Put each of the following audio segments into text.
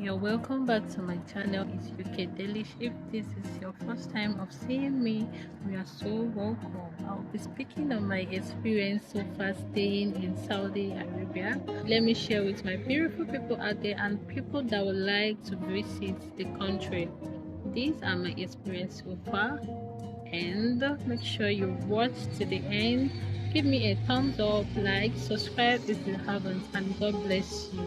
You're welcome back to my channel. It's Ukdelish. If this is your first time of seeing me, we are so welcome. I'll be speaking on my experience so far staying in Saudi Arabia. Let me share with my beautiful people out there and people that would like to visit the country. These are my experience so far, and make sure you watch to the end. Give me a thumbs up, like, subscribe if you haven't, and God bless you.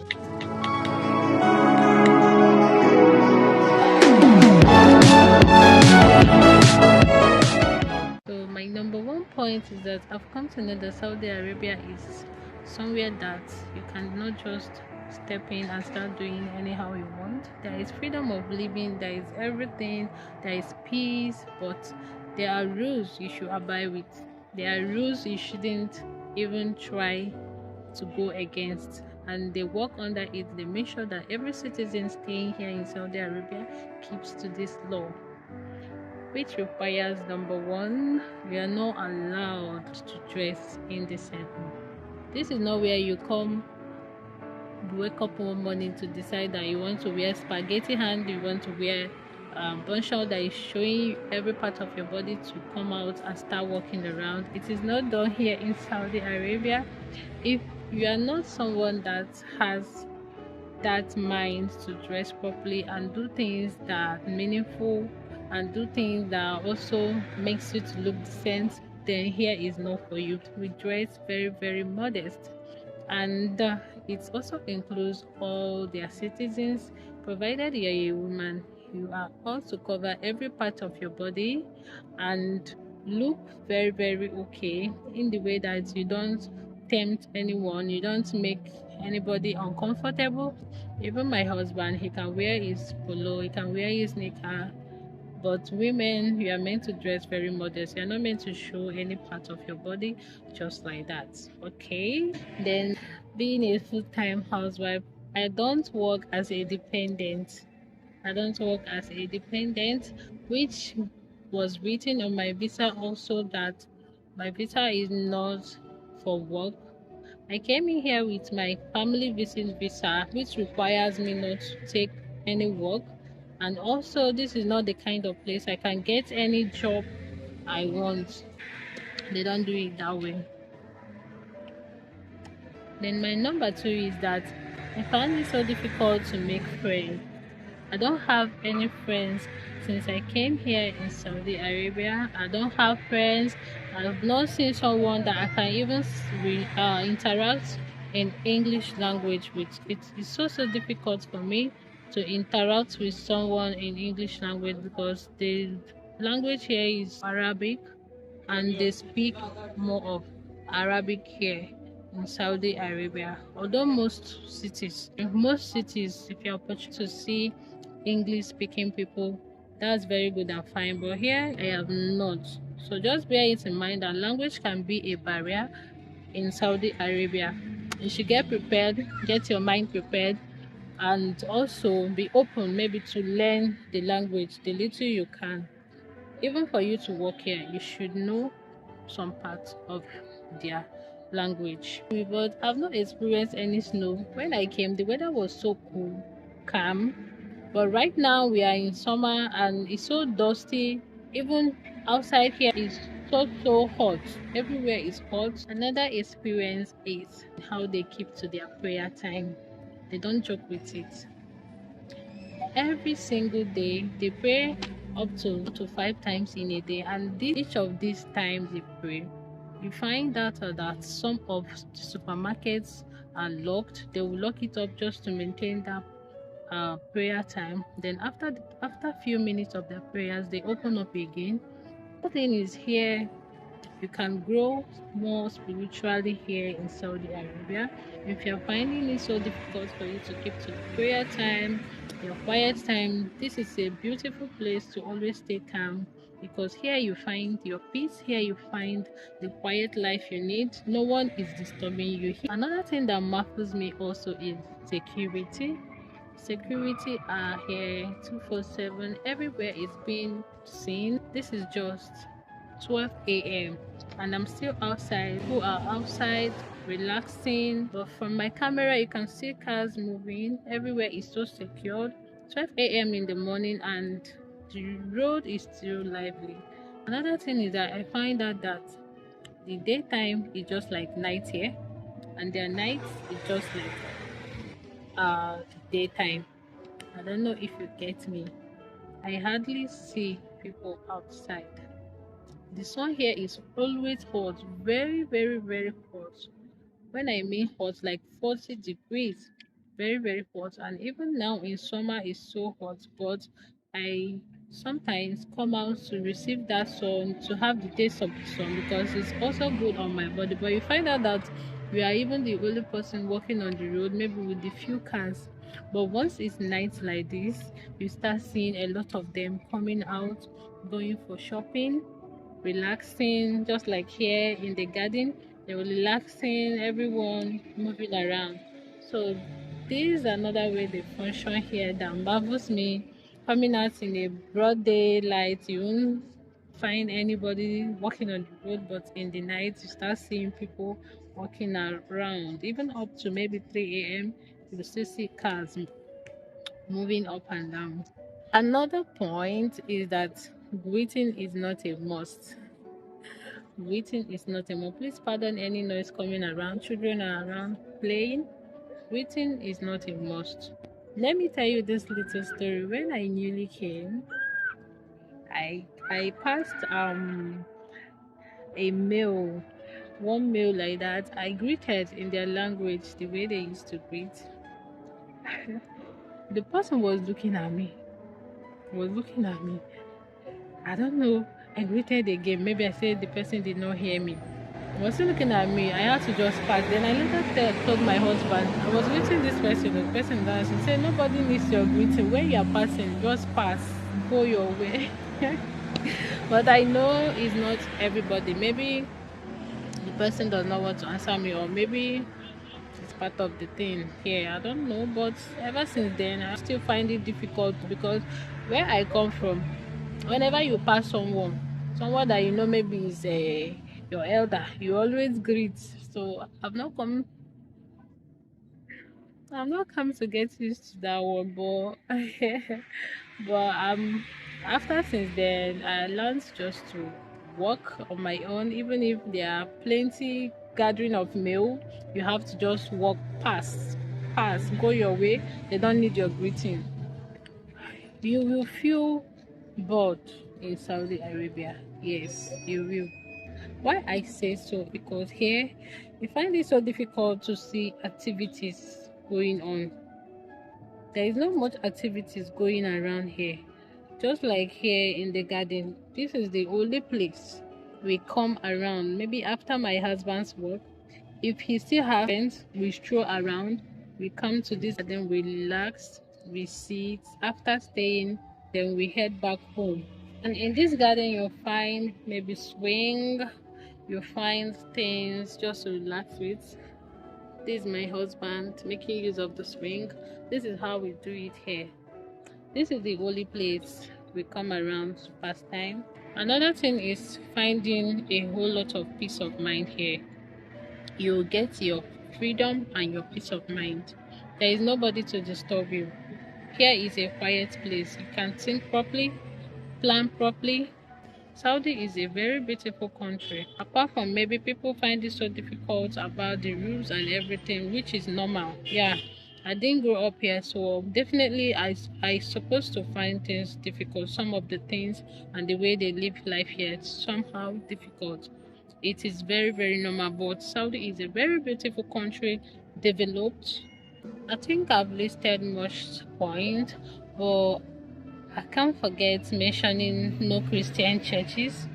So my number one point is that I've come to know that Saudi Arabia is somewhere that you cannot just step in and start doing anyhow you want. There is freedom of living, there is everything, there is peace, but there are rules you should abide with. There are rules you shouldn't even try to go against, and they work under it. They make sure that every citizen staying here in Saudi Arabia keeps to this law, which requires number one, we are not allowed to dress indecently. This is not where you wake up one morning to decide that you want to wear spaghetti hand, you want to wear bunchal that is showing every part of your body to come out and start walking around. It is not done here in Saudi Arabia. If you are not someone that has that mind to dress properly and do things that are meaningful and do things that also makes you to look decent, then here is not for you. We dress very modest, and it also includes all their citizens. Provided you're a woman, you are also to cover every part of your body and look very okay, in the way that you don't tempt anyone, you don't make anybody uncomfortable. Even my husband, he can wear his polo, he can wear his knicker, but women, you are meant to dress very modest. You're not meant to show any part of your body just like that. Okay, then being a full-time housewife, I don't work as a dependent. Which was written on my visa also, that my visa is not for work. I came in here with my family visit visa, which requires me not to take any work. And also, this is not the kind of place I can get any job I want. They don't do it that way. Then my number two is that I find it so difficult to make friends. I don't have any friends since I came here in Saudi Arabia. I don't have friends. I have not seen someone that I can even interact in English language with. It's so difficult for me to interact with someone in English language because the language here is Arabic, and they speak more of Arabic here in Saudi Arabia. Although in most cities, if you're opportunity to see English speaking people, that's very good and fine. But here I have not. So just bear it in mind that language can be a barrier in Saudi Arabia. You should get prepared, get your mind prepared, and also be open maybe to learn the language the little you can. Even for you to work here, you should know some parts of their language. But I've not experienced any snow. When I came, the weather was so cool, calm. But right now we are in summer and it's so dusty. Even outside here is so hot. Everywhere is hot. Another experience is how they keep to their prayer time. They don't joke with it. Every single day they pray up to 5 times in a day, and each of these times they pray, you find out that some of the supermarkets are locked. They will lock it up just to maintain that prayer time. Then after a few minutes of their prayers, they open up again. The thing is, here you can grow more spiritually here in Saudi Arabia. If you're finding it so difficult for you to keep to the prayer time, your quiet time, this is a beautiful place to always stay calm, because here you find your peace, here you find the quiet life you need. No one is disturbing you. Another thing that baffles me also is security. Security are here 247. Everywhere is being seen. This is just 12 a.m. and I'm still outside. Who are outside relaxing. But from my camera you can see cars moving everywhere. Is so secured. 12 a.m. in the morning and the road is still lively. Another thing is that I find out that the daytime is just like night here, and their nights is just like daytime. I don't know if you get me. I hardly see people outside. The sun here is always hot, very hot. When I mean hot, like 40 degrees, very hot. And even now in summer it's so hot, but I sometimes come out to receive that sun, to have the taste of the sun, because it's also good on my body. But you find out that we are even the only person walking on the road, maybe with the few cars. But once it's night like this, you start seeing a lot of them coming out, going for shopping, relaxing, just like here in the garden. They were relaxing, everyone moving around. So this is another way they function here that marvels me. Coming out in a broad daylight, you won't find anybody walking on the road, but in the night you start seeing people walking around. Even up to maybe 3 a.m. you still see cars moving up and down. Another point is that greeting is not a must. Greeting is not a must. Please pardon any noise coming around. Children are around playing. Greeting is not a must. Let me tell you this little story. When I newly came, I passed a meal, one meal like that. I greeted in their language, the way they used to greet. The person was looking at me. Was looking at me. I don't know. I greeted again. Maybe I said the person did not hear me. He was still looking at me. I had to just pass. Then I later told my husband, I was greeting this person. The person that he said, nobody needs your greeting. When you are passing, just pass. Go your way. But I know it's not everybody. Maybe the person does not want to answer me, or maybe it's part of the thing here. I don't know. But ever since then, I still find it difficult, because where I come from, whenever you pass someone that you know maybe is your elder, you always greet. So I've not come to get used to that one, but but after since then I learned just to walk on my own. Even if there are plenty gathering of mail, you have to just walk pass, go your way. They don't need your greeting. You will feel bored in Saudi Arabia. Yes, you will. Why I say so? Because here you find it so difficult to see activities going on. There is not much activities going around here. Just like here in the garden, this is the only place we come around. Maybe after my husband's work, if he still has friends, we stroll around. We come to this garden, we relax, we sit. After staying, then we head back home. And in this garden, you'll find maybe swing, you'll find things just to relax with. This is my husband making use of the swing. This is how we do it here. This is the only place we come around to pass time. Another thing is finding a whole lot of peace of mind here. You get your freedom and your peace of mind. There is nobody to disturb you. Here is a quiet place. You can think properly, plan properly. Saudi is a very beautiful country. Apart from maybe people find it so difficult about the rules and everything, which is normal. Yeah, I didn't grow up here, so definitely I supposed to find things difficult. Some of the things and the way they live life here is somehow difficult. It is very normal, but Saudi is a very beautiful country, developed. I think I've listed most points, but I can't forget mentioning no Christian churches.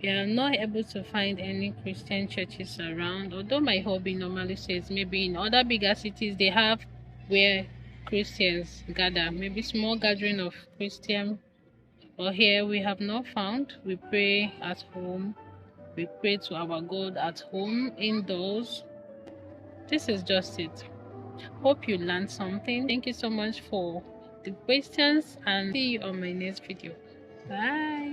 We are not able to find any Christian churches around, although my hobby normally says maybe in other bigger cities they have where Christians gather, maybe small gathering of Christian. But here we have not found. We pray at home. We pray to our God at home, indoors. This is just it. Hope you learned something. Thank you so much for the questions, and see you on my next video. Bye.